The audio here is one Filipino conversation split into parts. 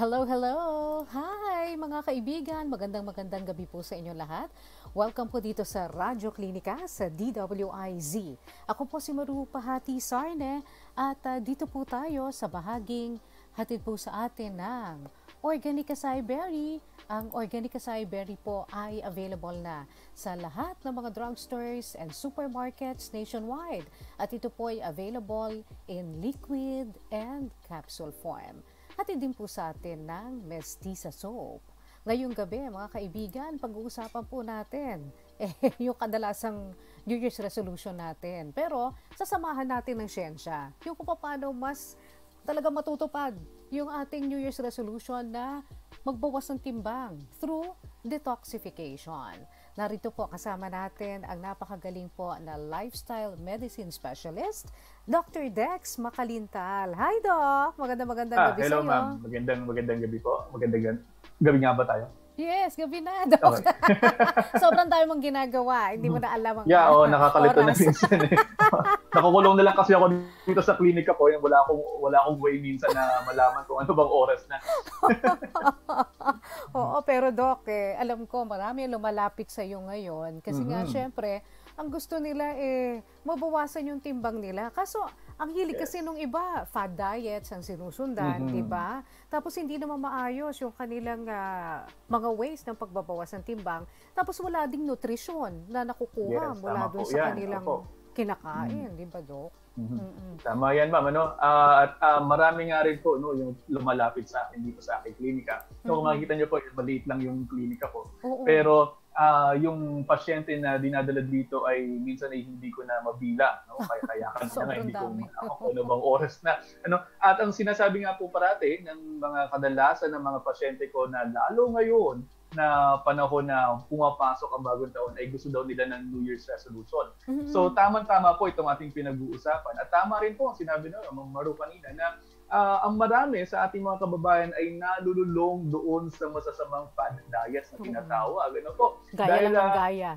Hello, hello! Hi mga kaibigan! Magandang gabi po sa inyo lahat. Welcome po dito sa Radyo Klinika sa DWIZ. Ako po si Maru Pahati Sarne at dito po tayo sa bahaging hatid po sa atin ng Organic Acai Berry. Ang Organic Acai Berry po ay available na sa lahat ng mga drugstores and supermarkets nationwide. At ito po ay available in liquid and capsule form. Hatid din po sa atin ng Mestiza Soap. Ngayong gabi, mga kaibigan, pag-uusapan po natin yung kadalasang New Year's resolution natin. Pero sasamahan natin ng siyensya. Yung kung paano mas talaga matutupad yung ating New Year's resolution na magbawas ng timbang through detoxification. Narito po kasama natin ang napakagaling po na lifestyle medicine specialist, Dr. Dex Makalintal. Hi, Doc! Magandang gabi hello, sa'yo. ma'am. Magandang gabi po. Gabi nga ba tayo? Yes, gabi na, Doc. Okay. Sobrang tayo mong ginagawa. Hindi mo na alam ang nakakalito na oras. minsan eh. Nakukulong na lang kasi ako dito sa klinika ko. Wala akong way minsan na malaman kung ano bang oras na. Oo, pero Doc, alam ko marami lumalapit sa iyo ngayon. Kasi nga, syempre, ang gusto nila mabawasan yung timbang nila. Kaso, ang hilig kasi nung iba, fad diets ang sinusundan, di ba? Tapos hindi naman maayos yung kanilang mga ways ng pagbabawas ng timbang. Tapos wala ding nutrition na nakukuha mula doon sa kanilang kinakain, di ba, Doc? Tama yan, ma'am. At marami nga rin po yung lumalapit sa akin dito sa aking klinika. So, kung makikita niyo po, maliit lang yung klinika ko. Pero yung pasyente na dinadala dito ay minsan ay hindi ko na mabilang. Kaya kanina hindi ko ako ano bang oras na. At ang sinasabi nga po parati ng mga kadalasan ng mga pasyente ko na lalo ngayon na panahon na pumapasok ang bagong taon ay gusto daw nila ng New Year's resolution. So tamang-tama po itong ating pinag-uusapan. At tama rin po ang sinabi ng Maru kanina na ang marami sa ating mga kababayan ay nalululong doon sa masasamang fad diets na tinatawag. Gaya lang ng gaya.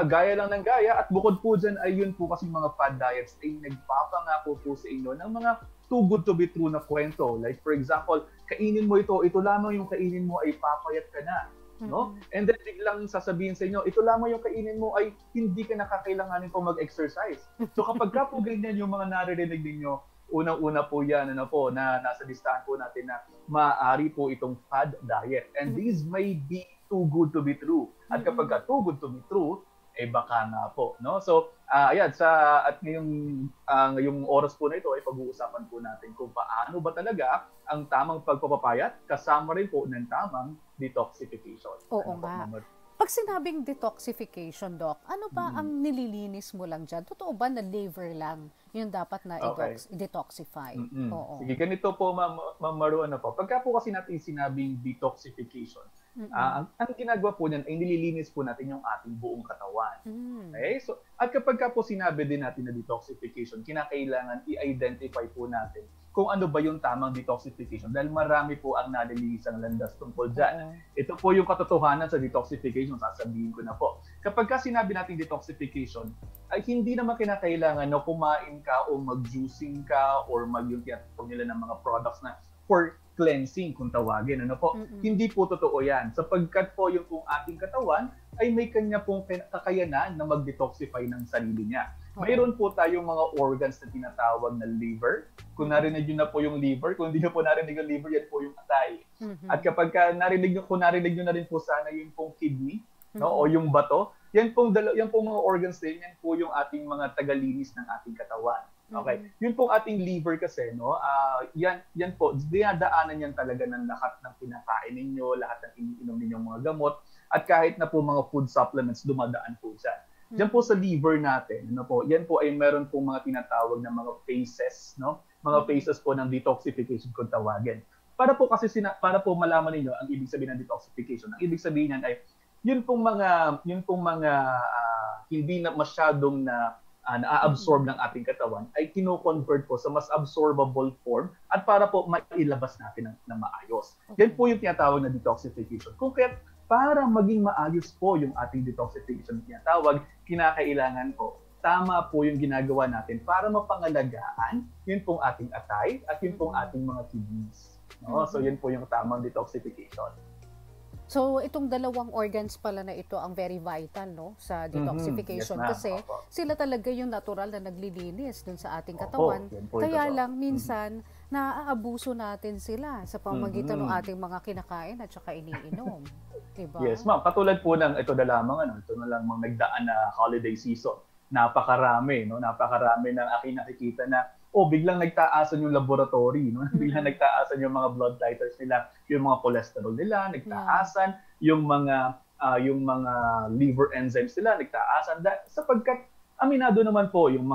Gaya lang ng gaya. At bukod po dyan ay yun po kasi mga fad diets ay nagpapangako po sa inyo ng mga too good to be true na kwento. Like for example, kainin mo ito lamang yung kainin mo ay papayat ka na. No? And then biglang sasabihin sa inyo, ito lamang yung kainin mo ay hindi ka nakakailanganin po mag-exercise. So kapag ka po ganyan yung mga naririnig ninyo, unang-una po yan na nasa listahan po natin na maaari po itong fad diet. And these may be too good to be true. At kapag ka too good to be true, baka nga po, no? So, at ngayong oras po na ito ay pag-uusapan po natin kung paano ba talaga ang tamang pagpapapayat kasama rin po ng tamang detoxification. Oo nga. Pag sinabing detoxification, Doc, ano ba ang nililinis mo lang dyan? Totoo ba na liver lang yung dapat na detoxify? Oo. Sige, ganito po, Ma'am Maru, po. Pagka po kasi natin sinabing detoxification, ang ginagawa po niyan ay nililinis po natin yung ating buong katawan. Okay? So, at kapag po sinabi din natin na detoxification, kinakailangan i-identify po natin kung ano ba yung tamang detoxification dahil marami po ang nalilinisang landas tungkol dyan. Ito po yung katotohanan sa detoxification, sasabihin ko na po. Kapag sinabi natin detoxification, ay hindi naman kinakailangan na kumain ka o mag-juicing ka or yung tinatawag nila ng mga products na for cleansing kung tawagin. Hindi po totoo yan. Sapagkat po yung ating katawan ay may kanya pong kakayanan na mag-detoxify ng sarili niya. Mayroon po tayong mga organs na tinatawag na liver. Kung narinig nyo na po yung liver, kung hindi nyo po narinig yung liver, yan po yung atay. At kapag narinig nyo na rin po sana yung pong kidney, o yung bato, yan pong mga organs din, yan po yung ating mga tagalinis ng ating katawan. Okay. Yun pong ating liver kasi, yan po, dinadaanan yan talaga ng lahat ng kinakain ninyo, lahat ng iniinom ninyong mga gamot, at kahit na po mga food supplements, dumadaan po dyan. Diyan po sa liver natin, yan po ay meron pong mga tinatawag na mga phases, mga phases po ng detoxification kung tawagin. Para po malaman niyo ang ibig sabihin ng detoxification. Ang ibig sabihin niyan ay yun pong mga hindi na masyadong na-absorb ng ating katawan ay kino-convert po sa mas absorbable form at para po mailabas natin ng maayos. Yan po yung tinatawag na detoxification. Kung kaya para maging maayos po yung ating detoxification tinatawag, kinakailangan po tama po yung ginagawa natin para mapangalagaan yun pong ating atay at yun pong ating mga kidneys. No? So yun po yung tamang detoxification. So, itong dalawang organs pala na ito ang very vital, no, sa detoxification. Yes, kasi sila talaga yung natural na naglilinis dun sa ating katawan. Kaya lang, minsan, naaabuso natin sila sa pamamagitan ng ating mga kinakain at saka iniinom. Diba? Yes, ma'am. Katulad po ng ito na lamang, ito na lang nagdaan na holiday season. Napakarami, no? Napakarami ng aking nakikita na biglang nagtaasan yung laboratory, no? Biglang nagtaasan yung mga blood titers nila, yung mga cholesterol nila, nagtaasan, yung mga liver enzymes nila, nagtaasan sapagkat aminado naman po yung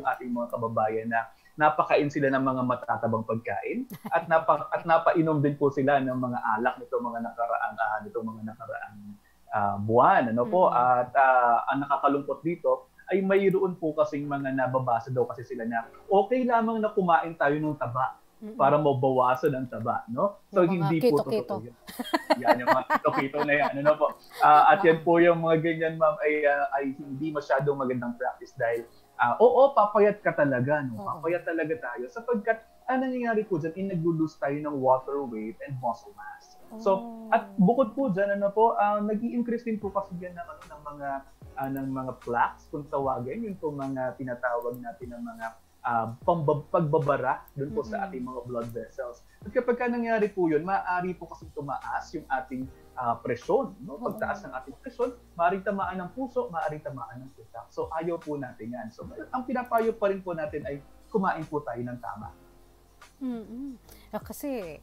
ating mga kababayan na napakain sila ng mga matatabang pagkain at napainom din po sila ng mga alak nitong mga nakaraang buwan, ano po, at ang nakakalungkot dito ay mayroon po kasing mga nababasa daw kasi sila na okay lamang na kumain tayo ng taba para mabawasan ang taba, no? So yung hindi po totoo yun. Yan yung mga keto na yan, ano po. At yan po yung mga ganyan, ma'am, ay hindi masyadong magandang practice dahil papayat ka talaga, no? Papayat talaga tayo sapagkat ang nangyayari po dyan, nag-lose tayo ng water weight and muscle mass. So, at bukod po dyan, nag-i-increase din po kasi yan ng mga plaques, kung tawagin, yun po mga tinatawag natin ng mga pagbabara doon po sa ating mga blood vessels. At kapag nangyari po yun, maaari po kasi tumaas yung ating presyon. No? Pagtaas ng ating presyon, maaaring tamaan ng puso, maaaring tamaan ng utak. So, ayaw po natin yan. So, ang pinapayo pa rin po natin ay kumain po tayo ng tama. Kasi,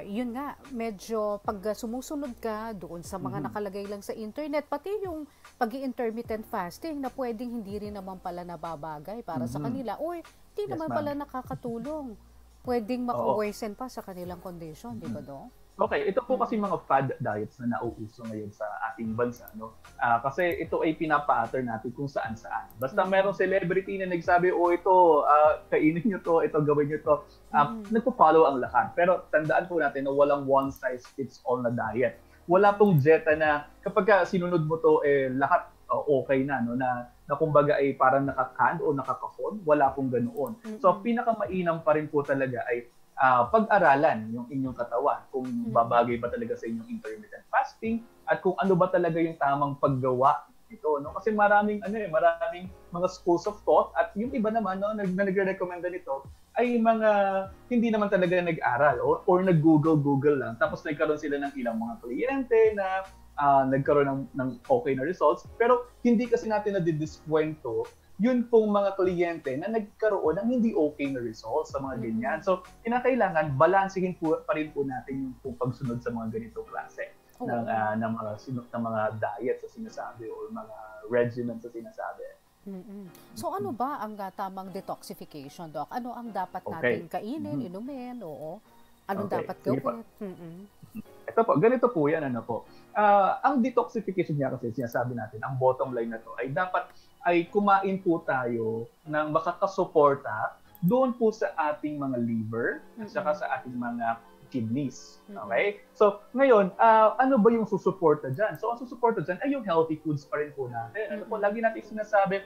yun nga, medyo pag sumusunod ka doon sa mga nakalagay lang sa internet, pati yung pag-intermittent fasting na pwedeng hindi rin naman pala nababagay para sa kanila or hindi naman pala nakakatulong. Pwedeng maka-worsen pa sa kanilang condition, di ba, Dong? Okay, ito po kasi mga fad diets na nauuso ngayon sa ating bansa, no? Kasi ito ay pinapa-pattern natin kung saan-saan. Basta merong celebrity na nagsabi, ito, kainin nyo to, ito, gawin nyo to. Nagpo-follow ang lahat. Pero tandaan po natin na walang one-size-fits-all na diet. Wala pong dieta na kapag sinunod mo to, lahat okay na, no? Na kumbaga ay parang nakakand o nakakahon. Wala pong ganoon. So, pinakamainam pa rin po talaga ay pag-aralan yung inyong katawan kung babagay ba talaga sa inyong intermittent fasting at kung ano ba talaga yung tamang paggawa nito, no? Kasi maraming mga schools of thought at yung iba naman, no, nagre-recommenda nito ay mga hindi naman talaga nag-aral or nag-Google lang tapos nagkaroon sila ng ilang mga kliyente na nagkaroon ng okay na results pero hindi kasi natin na-diskwento yun pong mga kliyente na nagkaroon ng hindi okay na results sa mga ganyan. So, kinakailangan balansehin po pa rin po natin yung pagsunod sa mga ganitong klase ng mga diet sa sinasabi o mga regimen sa sinasabi. So, ano ba ang tamang detoxification, Doc? Ano ang dapat natin kainin, inumin, Anong dapat gawin? Ito po, ganito po yan, ang detoxification niya kasi sinasabi natin, ang bottom line na to ay dapat ay kumain po tayo ng makakasuporta doon po sa ating mga liver at saka sa ating mga kidneys. Okay? So, ngayon, ano ba yung susuporta dyan? So, ang susuporta dyan ay yung healthy foods pa rin po natin. Ano po, lagi natin sinasabi,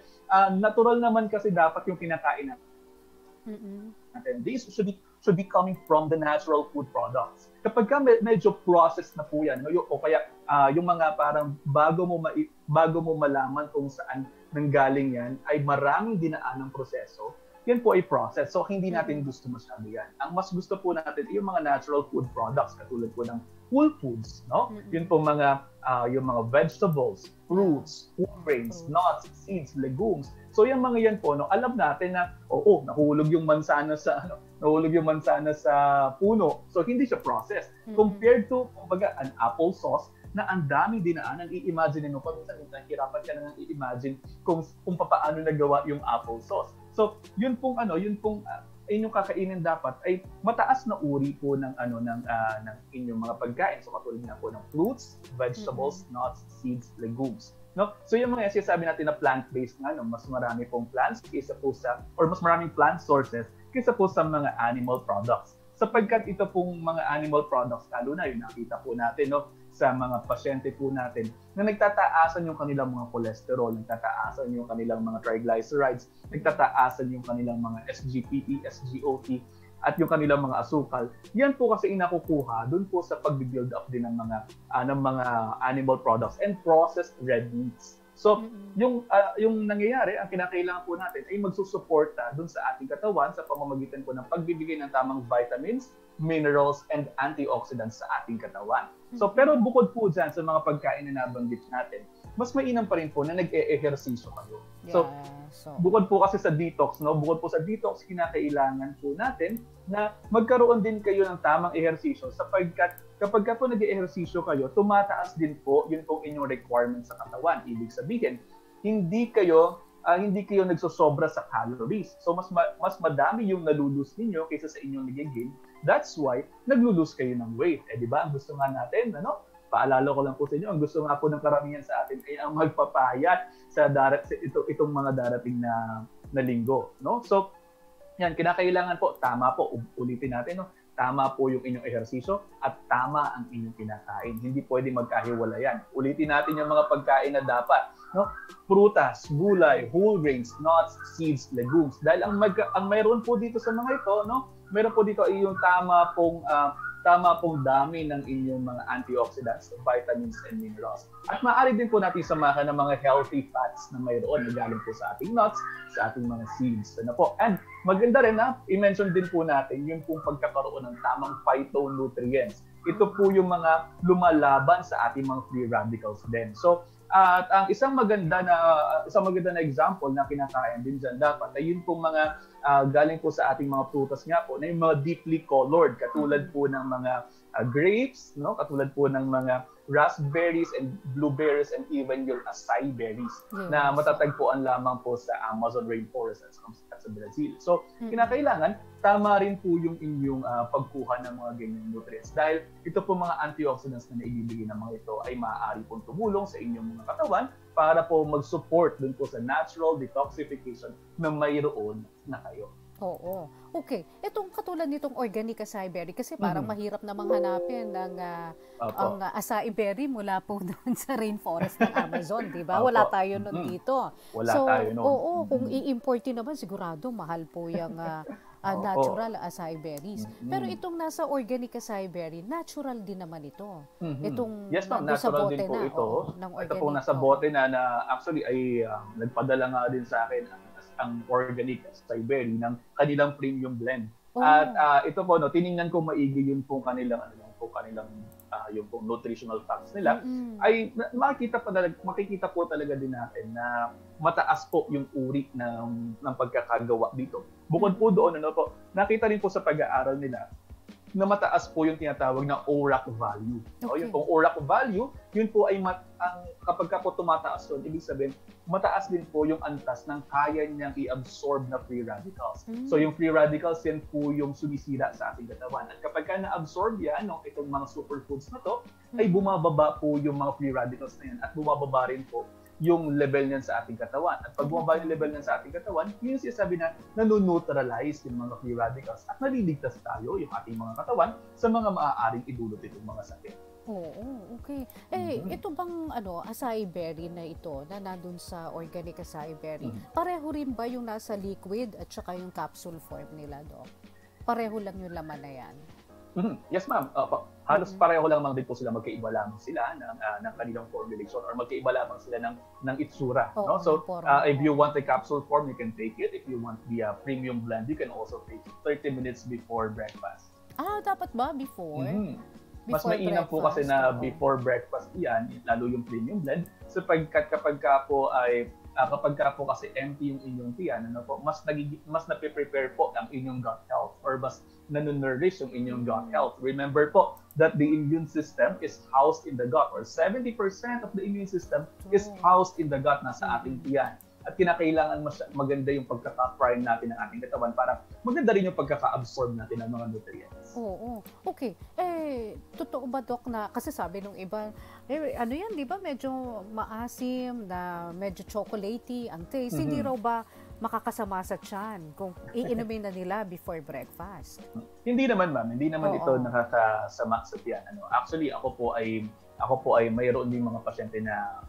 natural naman kasi dapat yung kinakain natin. These should be coming from the natural food products. Kapag medyo processed na po yan, o kaya yung mga parang bago mo malaman kung saan nanggaling yan, ay maraming dinaan ng proseso, yan po ay process. So, hindi natin gusto masyado yan. Ang mas gusto po natin ay yung mga natural food products, katulad po ng whole foods, no? Yun po yung mga vegetables, fruits, whole grains, nuts, seeds, legumes. So, yung mga yan po, alam natin na, nahulog yung mansana sa puno. So, hindi siya processed. Compared to, kumbaga, an applesauce, na ang daming dinaanan, i-imagine mo pa, minsan nahihirapan ka na i-imagine kung paano nagawa yung applesauce. So, yun pong inyong kakainin dapat ay mataas na uri po ng inyong mga pagkain. So, katulad na po ng fruits, vegetables, nuts, seeds, legumes. No? So, yung mga sinasabi natin na plant-based nga, mas marami pong plants kaysa po mas maraming plant sources kaysa po sa mga animal products. Sapagkat ito pong mga animal products, lalo na yung nakita po natin, sa mga pasyente po natin na nagtataasan yung kanilang mga cholesterol, nagtataasan yung kanilang mga triglycerides, nagtataasan yung kanilang mga SGPT, SGOT. at yung kanilang mga asukal, yan po kasi inakukuha doon po sa pag-build up din ng mga animal products and processed red meats. So, yung nangyayari, ang kinakailangan po natin ay magsusuporta doon sa ating katawan sa pamamagitan po ng pagbibigay ng tamang vitamins, minerals, and antioxidants sa ating katawan. So, pero bukod po dyan sa mga pagkain na nabanggit natin, mas mainam pa rin po na nag-e-ehersisyo kayo. So, bukod po kasi sa detox, bukod po sa detox, kinakailangan po natin na magkaroon din kayo ng tamang ehersisyo sapagkat kapag po nag-ehersisyo kayo, tumataas din po yun pong inyong requirements sa katawan. Ibig sabihin, hindi kayo nagsosobra sa calories. So, mas madami yung nalulus ninyo kaysa sa inyong nagiging. That's why naglulus kayo ng weight. Di ba? Ang gusto nga natin, paalala ko lang po sa inyo, ang gusto nga po ng karamihan sa atin ay ang magpapayat sa itong mga darating na linggo. So, yan, kinakailangan po, tama po, ulitin natin, tama po yung inyong ehersisyo at tama ang inyong kinakain. Hindi pwedeng magkahiwala yan. Ulitin natin yung mga pagkain na dapat. Prutas, gulay, whole grains, nuts, seeds, legumes. Dahil ang mayroon po dito sa mga ito, mayroon po dito ay yung tama pong dami ng inyong mga antioxidants, vitamins, and minerals. At maaari din po natin samahan ng mga healthy fats na mayroon na galing po sa ating nuts, sa ating mga seeds. And maganda rin na i-mention din po natin yung pong pagkakaroon ng tamang phytonutrients. Ito po yung mga lumalaban sa ating mga free radicals din. So, at ang isang maganda na example na kinakain din dyan dapat ay yun pong mga galing po sa ating mga prutas nga po na yung mga deeply colored katulad po ng mga grapes, katulad po ng mga raspberries and blueberries and even your acai berries na matatagpuan lamang po sa Amazon rainforest at sa Brazil. So, kinakailangan tama rin po yung inyong pagkuha ng mga ganyang nutrients dahil ito po mga antioxidants na naibibigay ng mga ito ay maaari pong tumulong sa inyong mga katawan para po mag-support dun po sa natural detoxification na mayroon na kayo. Oo. Okay. Itong katulad nitong organic acai berry kasi parang mahirap namang hanapin ang acai berry mula po doon sa rainforest ng Amazon, di ba? Wala tayo nun dito. Wala tayo nun. Oo, kung i-importin naman sigurado mahal po yung natural acai berries. Pero itong nasa organic acai berry, natural din naman ito. Itong yes, ma'am, natural din po ito. Ito po nasa bote na actually ay nagpadala nga din sa akin ang organic acai berry ng kanilang premium blend. At ito po, tiningnan ko maigi yun po kanilang yung po nutritional facts nila, ay makikita po talaga din natin na mataas po yung uri ng pagkakagawa dito. Bukod po doon, nakita rin po sa pag-aaral nila na mataas po yung tinatawag na ORAC value. Okay. Yung pong ORAC value, yun po ay kapag po tumataas doon, ibig sabihin, mataas din po yung antas ng kaya niyang i-absorb na free radicals. So yung free radicals, yan po yung sumisira sa ating katawan. At kapag na-absorb yan, itong mga superfoods na to, ay bumababa po yung mga free radicals na yan at bumababa rin po yung level niyan sa ating katawan. At pag bumaba yung level niyan sa ating katawan, yun yung sinasabi na nanoneutralize yung mga free radicals at naliligtas tayo, yung ating mga katawan, sa mga maaaring idulot itong mga sakit. Oo, okay. Ito bang acai berry na ito na nandun sa organic acai berry, pareho rin ba yung nasa liquid at saka yung capsule form nila, Doc? Pareho lang yung laman na yan? Yes, ma'am. Halos pareho lang din po sila, magkaiba lamang sila ng kanilang formulation or magkaiba lamang sila ng itsura. So, if you want the capsule form, you can take it. If you want the premium blend, you can also take it 30 minutes before breakfast. Dapat ba before? Mas mainam po kasi na before breakfast yan, lalo yung premium blend, sapagkat kapag ka po kasi empty yung inyong tiyan, mas nape-prepare po ang inyong gut health or mas nanonourish yung inyong gut health. Remember po that the immune system is housed in the gut or 70% of the immune system is housed in the gut, nasa ating tiyan. At kinakailangan maganda yung pagkaka-prime natin ng ating katawan para maganda rin yung pagkaka-absorb natin ng mga nutrients. Oo. Okay. Totoo ba, Doc, na kasi sabi nung iba, ano yan, di ba, medyo maasim, na medyo chocolatey ang taste. Hindi raw ba makakasama sa tiyan kung iinumin na nila before breakfast? Hindi naman, ma'am. Hindi naman ito nakakasama sa tiyan. Actually, ako po ay mayroon din mga pasyente na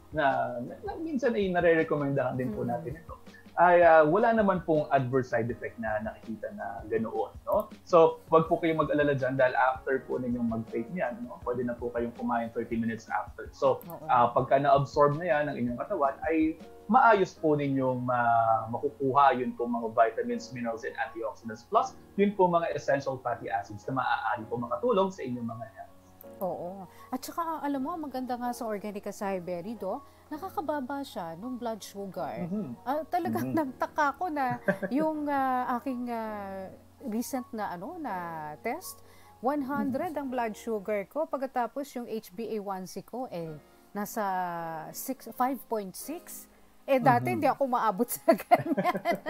minsan ay nare-recommendahan din po natin ito. ay wala naman pong adverse side effect na nakikita na ganoon, no? So, wag po kayong mag-alala dyan dahil after po ninyong mag-take niyan, no, pwede na po kayong kumain 30 minutes after. So, pagka na-absorb na yan ng inyong katawan, ay maayos po ninyong makukuha yun po mga vitamins, minerals, and antioxidants. Plus, yun po mga essential fatty acids na maaari po makatulong sa inyong mga health. Oo. At saka, alam mo, maganda nga sa organic acai berry, nakakababa siya ng blood sugar. Talagang nagtaka ko na yung aking recent na test, 100 ang blood sugar ko. Pagkatapos yung HbA1c ko, nasa 5.6. Dati hindi ako maabot sa ganyan.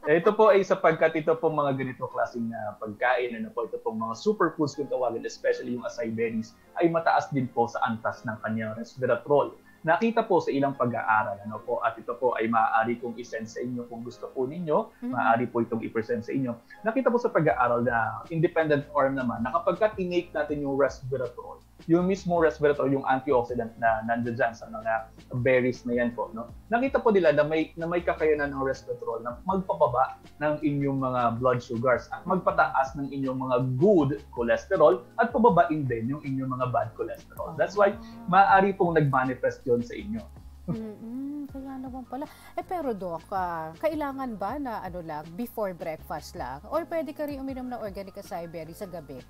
Ito po ay sapagkat ito pong mga ganito klaseng pagkain, ito pong mga superfoods kung tawagin, especially yung acai berries, ay mataas din po sa antas ng kanyang resveratrol. Nakita po sa ilang pag-aaral, at ito po ay maaari kong isend sa inyo kung gusto po ninyo, maaari po itong i-present sa inyo. Nakita po sa pag-aaral na independent arm naman, na kapag tinake natin yung resveratrol, yung mismo resveratrol, yung antioxidant na nandiyan sa mga berries na yan po, nakita po nila na may kakayanan ng resveratrol na magpababa ng inyong mga blood sugars at magpataas ng inyong mga good cholesterol at pababain din yung inyong mga bad cholesterol. That's why maaari pong nag-manifest yun sa inyo. Kaya naman pala. Pero Doc, kailangan ba na before breakfast lang? Or pwede ka rin uminom ng organic acai berry sa gabi?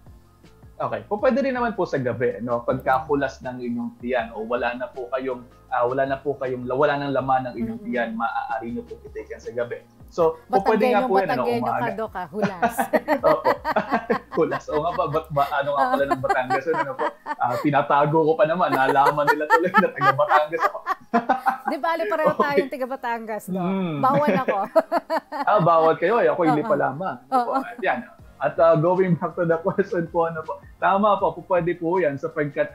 Okay, pwede rin naman po sa gabi, pagkakulas ng inyong tiyan o wala nang laman ng inyong tiyan, maaari niyo po i-take yan sa gabi. So, pwede nga po yan, umaga. Ka, hulas. Opo. Hulas. O nga ba, ano nga pala ng Batangas? Tinatago ko pa naman, nalaman nila tuloy na taga Batangas ako. Di bali pareho tayong taga Batangas, no? Bawal ako. Bawal kayo, ako hindi pa lamang. Yan. At going back to the question po, tama po, pwede po yan sapagkat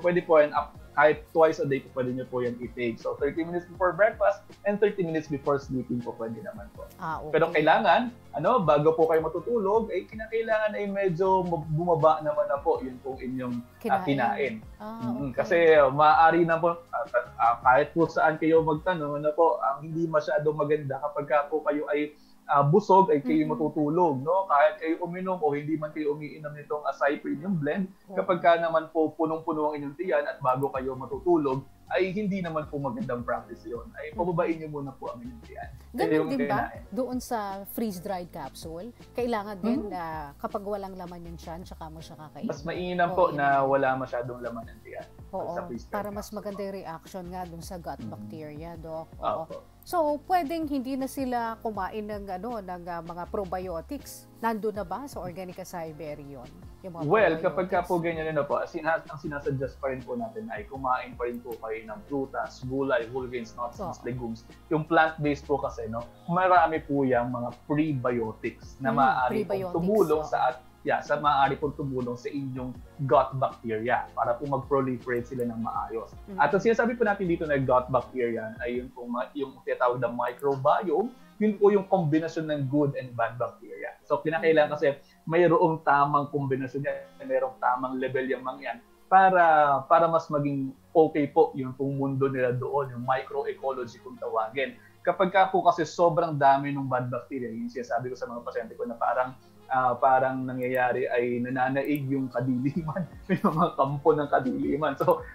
pwede po yan kahit twice a day pwede nyo po yan i-take. So 30 minutes before breakfast and 30 minutes before sleeping po pwede naman po. Okay. Pero kailangan, bago po kayo matutulog, kinakailangan ay medyo bumaba naman na po yun pong inyong kinain. Okay. Kasi maaari na po, kahit po saan kayo magtanong, hindi masyadong maganda kapag po kayo ay busog ay kayo matutulog, kahit kayo uminom o hindi man kayo umiinom nitong acai premium blend, kapag naman po punong-puno ang inyong tiyan at bago kayo matutulog, ay hindi naman po magandang practice yun. Ay pababain niyo muna po ang inyong tiyan. Ganun din ba? Doon sa freeze-dried capsule, kailangan din na kapag walang laman yung tiyan, tsaka mo siya kakainin. Mas mainam po na wala masyadong laman ng tiyan. Oo, para mas maganda yung reaction nga dun sa gut bacteria, Doc. Oo. So, pwedeng hindi na sila kumain ng mga probiotics. Nandun na ba sa organic acai berry yun? Well, kapag po ganyan po, ang sinasuggest pa rin po natin ay kumain pa rin po kayo ng prutas, gulay, whole grains, nuts, and legumes. Yung plant-based po kasi, marami po yung mga prebiotics na maaari pong tumulong maaari pong tumulong sa inyong gut bacteria para po mag-proliferate sila ng maayos. At ang sinasabi po natin dito na gut bacteria ay yung tinatawag na microbiome, yun po yung kombinasyon ng good and bad bacteria. So, kinakailangan kasi mayroong tamang kombinasyon yan, mayroong tamang level yung mga yan para mas maging okay po yung pong mundo nila doon, yung microecology kung tawagin. Kapag po kasi sobrang dami ng bad bacteria, yung sinasabi ko sa mga pasyente ko na parang nangyayari ay nananaig yung kadiliman, yung mga kampo ng kadiliman. So,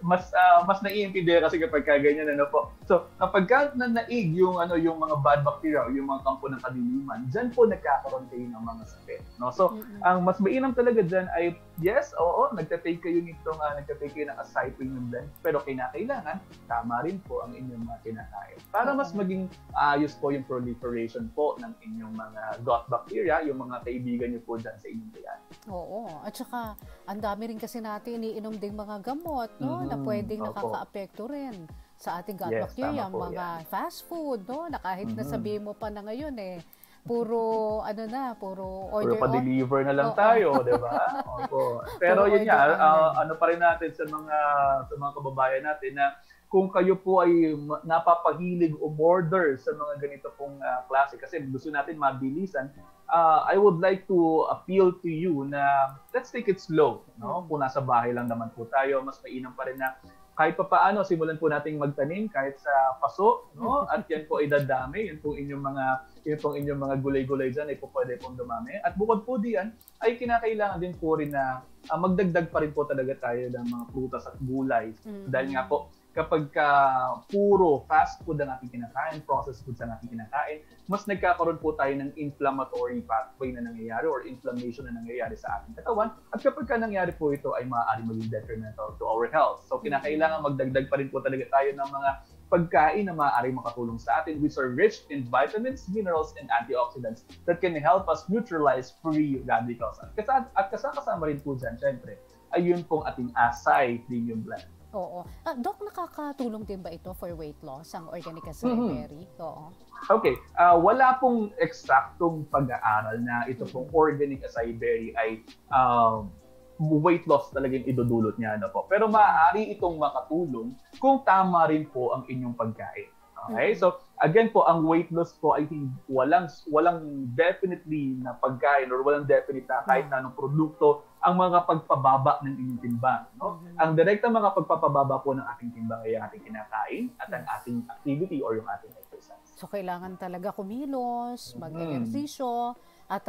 mas naiintindihan kasi kapag ganyan po. So, kapag nanaig yung mga bad bacteria o yung mga kampo ng kadiliman, diyan po nagkakaroon kayo ng mga sakit, So, ang mas mainam talaga diyan ay yes, nagte-take kayo ng acai premium blend, pero kinakailangan tama rin po ang inyong mga kinakain para mas maging ayos po yung proliferation po ng inyong mga gut bacteria, yung mga kaibigan niyo po dyan sa inyong tiyan. Oo. At saka, ang dami rin kasi natin iniinom ding mga gamot, na pwedeng nakaka-apekto rin sa ating gut bacteria. Mga fast food, na kahit nasabihin mo pa na ngayon puro order. Puro pa-deliver na lang tayo, di ba? Pero yun nga, pa rin natin sa mga kababayan natin na kung kayo po ay napapahilig umorder sa mga ganito pong klase, kasi gusto natin mabilisan, I would like to appeal to you na let's take it slow. Kung nasa bahay lang naman po tayo, mas mainam pa rin na kahit pa paano, simulan po nating magtanim kahit sa paso, no? At yan po ay dadami, yan pong inyong mga gulay-gulay dyan ay po pwede pong dumami. At bukod po diyan, ay kinakailangan din po rin na magdagdag pa rin po talaga tayo ng mga prutas at gulay. Dahil nga po, kapag puro fast food ang ating kinakain, processed foods ang ating kinakain, mas nagkakaroon po tayo ng inflammatory pathway na nangyayari or inflammation na nangyayari sa ating katawan. At kapag nangyari po ito ay maaaring maging detrimental to our health. So kinakailangan magdagdag pa rin po talaga tayo ng mga pagkain na maaaring makatulong sa atin which are rich in vitamins, minerals, and antioxidants that can help us neutralize free radicals. At kasama rin po dyan, syempre, ayun pong ating Acai Premium Blend. Oo. Doc, nakakatulong din ba ito for weight loss, ang organic acai berry? Oo. Okay. Wala pong eksaktong pag-aaral na ito pong organic acai berry ay weight loss talaga yung idudulot niya. Ano po. Pero maaari itong makatulong kung tama rin po ang inyong pagkain. Okay? So, again po, ang weight loss po ay walang definitely na pagkain or walang definite na kahit na anong produkto ang mga pagpababa ng inyong timbang. No? Ang direktang mga pagpapababa po ng ating timbang ay ang ating kinakain at ang ating activity or yung ating exercise. So, kailangan talaga kumilos, mag-ehersisyo, at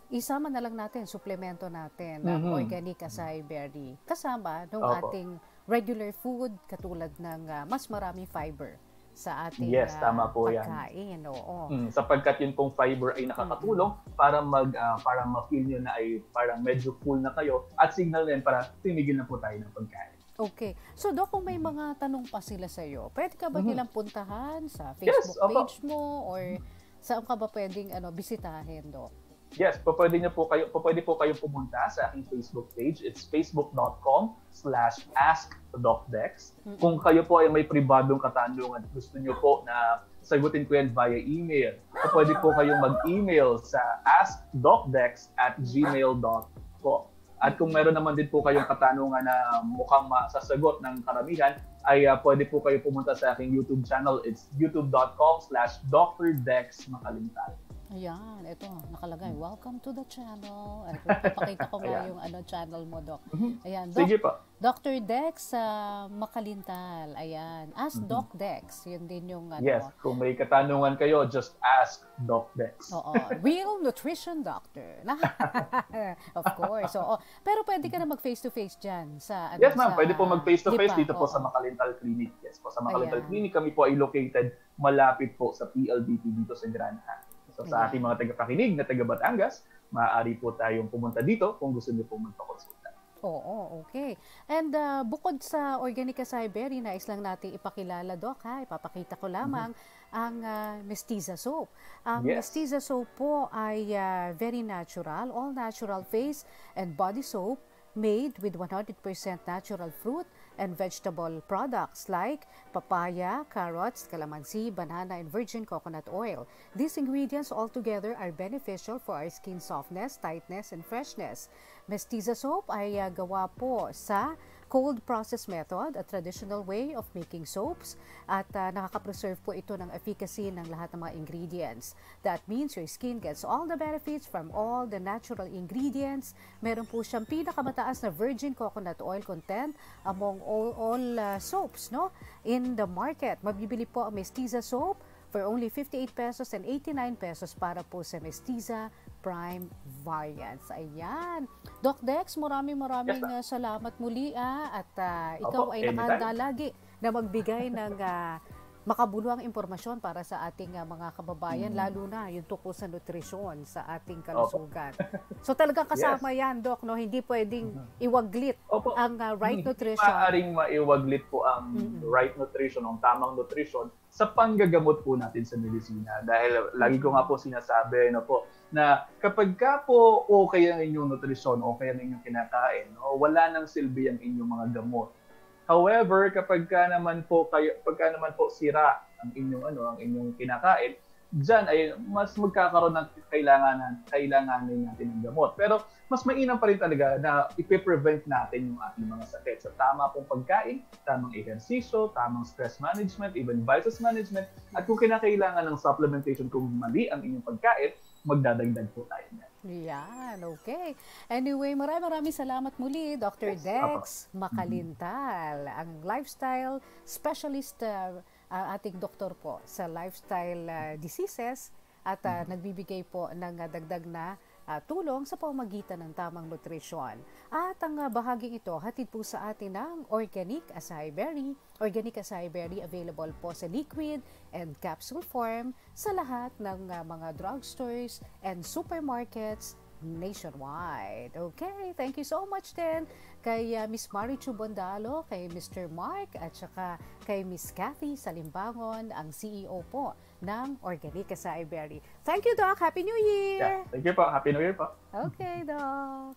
isama na lang natin, suplemento natin ng organic acai berry. Kasama ng ating regular food katulad ng mas maraming fiber sa ating tama po pagkain. Oo. Sapagkat yun pong fiber ay nakakatulong para ma-feel nyo na ay parang medyo full na kayo at signal din para tumigil na po tayo ng pagkain. Okay. So, Doc, kung may mga tanong pa sila sa'yo, pwede ka ba nilang puntahan sa Facebook page mo or saan ka ba pwedeng bisitahin, Doc? Yes, pwede po kayong pumunta sa aking Facebook page. It's facebook.com/askdocdex. Kung kayo po ay may pribadong katanungan at gusto nyo po na sagutin ko yan via email, pwede po kayong mag-email sa askdocdex@gmail.com. At kung meron naman din po kayong katanungan na mukhang masasagot ng karamihan, ay pwede po kayo pumunta sa aking YouTube channel. It's youtube.com/drdexmakalintal. Ayan, ito, nakalagay, welcome to the channel. Papakita ko nga yung channel mo, Doc. Ayan, Doc, sige po. Dr. Dex Makalintal. Ayan, Ask Doc Dex. Yun din yung Yes, kung may katanungan kayo, just ask Doc Dex. Oo, real nutrition doctor. Of course. Oo. Pero pwede ka na mag face-to-face dyan sa Yes, ma'am. Pwede po mag face-to-face dito po sa Makalintal Clinic. Yes po, sa Makalintal Clinic kami po ay located malapit po sa PLDT dito sa Granada. So sa ating mga tagapakinig na taga Batangas, maaari po tayong pumunta dito kung gusto niyo po magpakonsulta. Oo, okay. And bukod sa organic acai berry, nais lang natin ipakilala, Doc, ipapakita ko lamang ang Mestiza soap. Ang Mestiza soap po ay very natural, all natural face and body soap made with 100% natural fruit and vegetable products like papaya, carrots, calamansi, banana, and virgin coconut oil. These ingredients all together are beneficial for our skin softness, tightness, and freshness. Mestiza soap ay gawa po sa cold process method, a traditional way of making soaps, at nakaka-preserve po ito ng efficacy ng lahat ng mga ingredients. That means your skin gets all the benefits from all the natural ingredients. Meron po siyang pinakamataas na virgin coconut oil content among all soaps in the market. Mabibili po ang Mestiza soap for only 58 pesos and 89 pesos para po sa Mestiza Prime variants. Ayan. Doc Dex, maraming salamat muli at ikaw ay nakahanda lagi na magbigay ng makabuluhang impormasyon para sa ating mga kababayan, lalo na yung tungkol sa nutrisyon sa ating kalusugan. So talagang kasama yan, Doc, hindi pwedeng iwaglit ang right nutrition. Maaaring maiwaglit po ang right nutrition, ang tamang nutrition sa panggagamot po natin sa medisina. Dahil lagi ko nga po sinasabi na kapag ka po okay ang inyong nutrisyon, okay ang inyong kinakain, wala nang silbi ang inyong mga gamot. However, kapag naman po sira ang inyong kinakain, diyan ay mas magkakaroon ng kailanganin natin ng gamot. Pero mas mainam pa rin talaga na ipe-prevent natin yung ating mga sakit sa tama pong pagkain, tamang ehersisyo, tamang stress management, even vices management, at kung kinakailangan ng supplementation kung mali ang inyong pagkain, magdadagdag po tayo niyan. Yan, okay. Anyway, maraming salamat muli, Dr. Dex Makalintal, ang lifestyle specialist, ating doktor po sa lifestyle diseases at nagbibigay po ng dagdag na tulong sa pamamagitan ng tamang nutrisyon. At ang bahaging ito, hatid po sa atin ng Organic Acai Berry. Organic Acai Berry available po sa liquid and capsule form sa lahat ng mga drugstores and supermarkets nationwide. Okay, thank you so much din kay Miss Marichu Bondalo, kay Mr. Mark, at saka kay Miss Kathy Salimbangon, ang CEO po ng Organic Acai Berry. Thank you, Doc. Happy New Year! Yeah, thank you po. Happy New Year po. Okay, Doc.